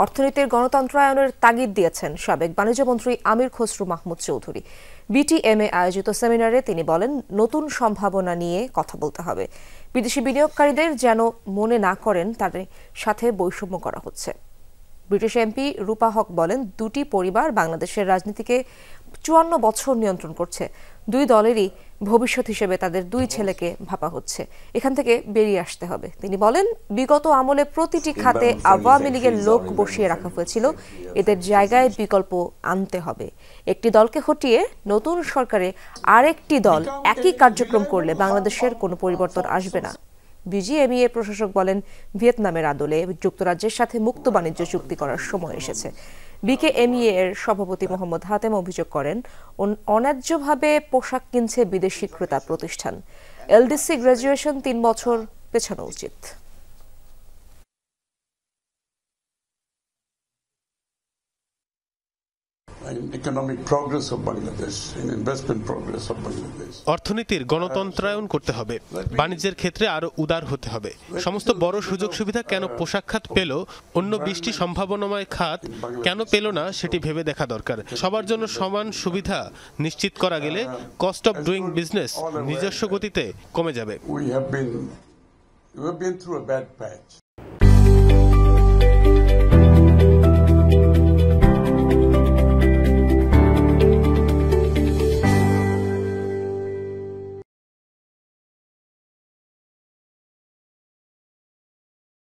অর্থনীতির গণতন্ত্রায়নের তাগিদ দিয়েছেন সাবেক বাণিজ্যমন্ত্রী আমির খসরু মাহমুদ চৌধুরী। বিটিএমএ আয়োজিত সেমিনারে তিনি বলেন, নতুন সম্ভাবনা নিয়ে কথা বলতে হবে। বিদেশি বিনিয়োগকারীদের যেন মনে না করেন তাদের সাথে বৈষম্য করা হচ্ছে। ব্রিটিশ এমপি রূপা হক বলেন, দুটি পরিবার বাংলাদেশের রাজনীতিকে 54 বছর নিয়ন্ত্রণ করছে। দুই দলেরই ভবিষ্যৎ হিসেবে তাদের দুই ছেলেকে ভাবা হচ্ছে। এখান থেকে বেরিয়ে আসতে হবে। তিনি বলেন, বিগত আমলে প্রতিটি খাতে আওয়ামী লীগের লোক বসিয়ে রাখা হয়েছিল, এদের জায়গায় বিকল্প আনতে হবে। একটি দলকে হটিয়ে নতুন সরকারে আরেকটি দল একই কার্যক্রম করলে বাংলাদেশের কোনো পরিবর্তন আসবে না। বিজিএমইএ প্রশাসক বলেন, ভিয়েতনামের আদলে যুক্তরাজ্যের সাথে মুক্ত বাণিজ্য চুক্তি করার সময় এসেছে। বিকেএমইএ এর সভাপতি মোহাম্মদ হাতেম অভিযোগ করেন, অন্যায্যভাবে পোশাক কিনছে বিদেশি ক্রেতা প্রতিষ্ঠান। এলডিসি গ্র্যাজুয়েশন 3 বছর পেছানো উচিত। অর্থনীতির গণতন্ত্রায়ন করতে হবে, বাণিজ্যের ক্ষেত্রে আরো উদার হতে হবে। সমস্ত বড় সুযোগ সুবিধা কেন পোশাক খাত পেল, অন্য 20টি সম্ভাবনাময় খাত কেন পেল না সেটি ভেবে দেখা দরকার। সবার জন্য সমান সুবিধা নিশ্চিত করা গেলে কস্ট অফ ডুইং বিজনেস নিজস্ব গতিতে কমে যাবে।